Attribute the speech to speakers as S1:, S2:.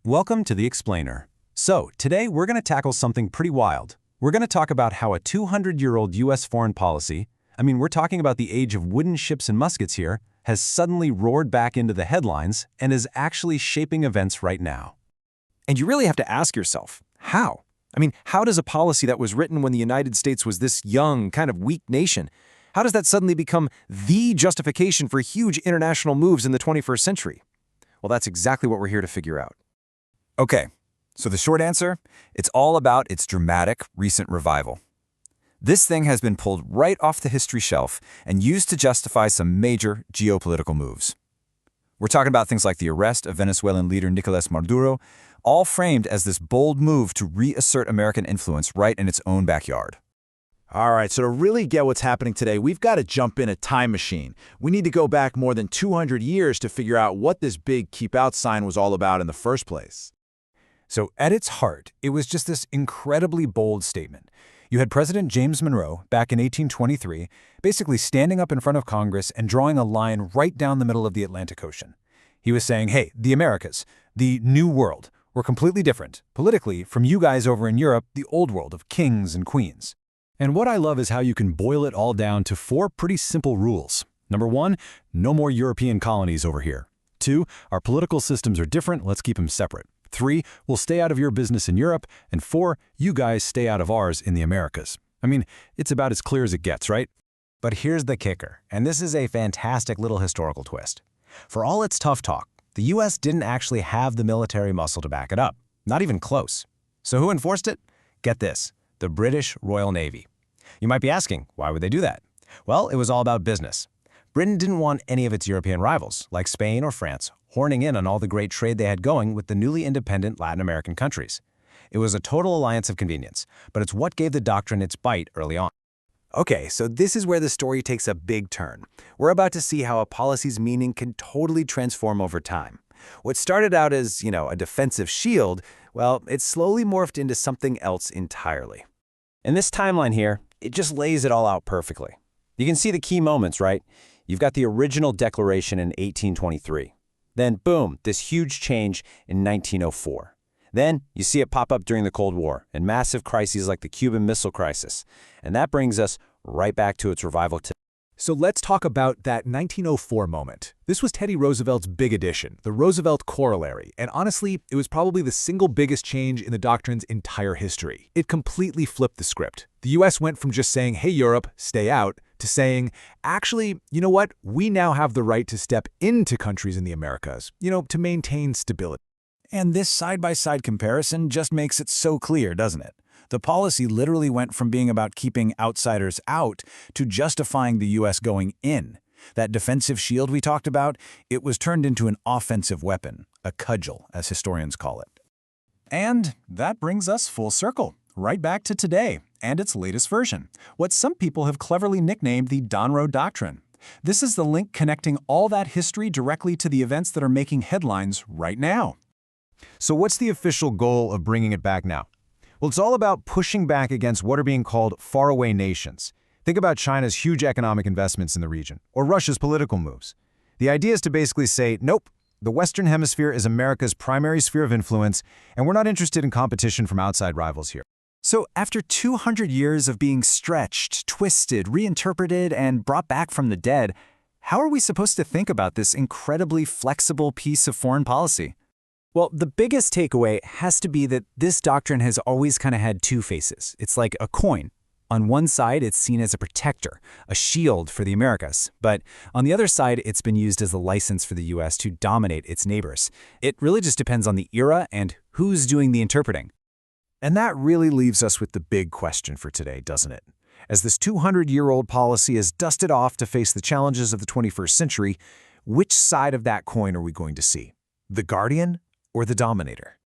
S1: Welcome to The Explainer. So, today we're going to tackle something pretty wild. We're going to talk about how a 200-year-old U.S. foreign policy, we're talking about the age of wooden ships and muskets here, has suddenly roared back into the headlines and is actually shaping events right now.
S2: And you really have to ask yourself, how? How does a policy that was written when the United States was this young, kind of weak nation, how does that suddenly become the justification for huge international moves in the 21st century? Well, that's exactly what we're here to figure out.
S3: Okay, so the short answer, it's all about its dramatic recent revival. This thing has been pulled right off the history shelf and used to justify some major geopolitical moves. We're talking about things like the arrest of Venezuelan leader Nicolas Maduro, all framed as this bold move to reassert American influence right in its own backyard.
S4: All right, so to really get what's happening today, we've got to jump in a time machine. We need to go back more than 200 years to figure out what this big keep out sign was all about in the first place.
S1: So, at its heart, it was just this incredibly bold statement. You had President James Monroe, back in 1823, basically standing up in front of Congress and drawing a line right down the middle of the Atlantic Ocean. He was saying, hey, the Americas, the New World, were completely different, politically, from you guys over in Europe, the Old World of kings and queens. And what I love is how you can boil it all down to 4 pretty simple rules. Number 1, no more European colonies over here. 2, our political systems are different, let's keep them separate. 3, we'll stay out of your business in Europe. And 4, you guys stay out of ours in the Americas. It's about as clear as it gets, right?
S5: But here's the kicker, and this is a fantastic little historical twist. For all its tough talk, the U.S. didn't actually have the military muscle to back it up. Not even close. So who enforced it? Get this, the British Royal Navy. You might be asking, why would they do that? Well, it was all about business. Britain didn't want any of its European rivals, like Spain or France, horning in on all the great trade they had going with the newly independent Latin American countries. It was a total alliance of convenience, but it's what gave the doctrine its bite early on.
S6: Okay, so this is where the story takes a big turn. We're about to see how a policy's meaning can totally transform over time. What started out as, a defensive shield, well, it slowly morphed into something else entirely.
S5: And this timeline here, it just lays it all out perfectly. You can see the key moments, right? You've got the original declaration in 1823. Then, boom, this huge change in 1904. Then, you see it pop up during the Cold War and massive crises like the Cuban Missile Crisis. And that brings us right back to its revival today.
S4: So let's talk about that 1904 moment. This was Teddy Roosevelt's big addition, the Roosevelt Corollary, and honestly, it was probably the single biggest change in the doctrine's entire history. It completely flipped the script. The U.S. went from just saying, hey Europe, stay out, to saying, actually, you know what, we now have the right to step into countries in the Americas, to maintain stability.
S3: And this side-by-side comparison just makes it so clear, doesn't it? The policy literally went from being about keeping outsiders out to justifying the U.S. going in. That defensive shield we talked about, it was turned into an offensive weapon, a cudgel, as historians call it.
S1: And that brings us full circle, right back to today and its latest version, what some people have cleverly nicknamed the Monroe Doctrine. This is the link connecting all that history directly to the events that are making headlines right now.
S2: So what's the official goal of bringing it back now? Well, it's all about pushing back against what are being called faraway nations. Think about China's huge economic investments in the region, or Russia's political moves. The idea is to basically say, nope, the Western Hemisphere is America's primary sphere of influence, and we're not interested in competition from outside rivals here.
S3: So after 200 years of being stretched, twisted, reinterpreted, and brought back from the dead, how are we supposed to think about this incredibly flexible piece of foreign policy?
S5: Well, the biggest takeaway has to be that this doctrine has always kind of had 2 faces. It's like a coin. On one side, it's seen as a protector, a shield for the Americas. But on the other side, it's been used as a license for the U.S. to dominate its neighbors. It really just depends on the era and who's doing the interpreting.
S2: And that really leaves us with the big question for today, doesn't it? As this 200-year-old policy is dusted off to face the challenges of the 21st century, which side of that coin are we going to see? The guardian or the dominator?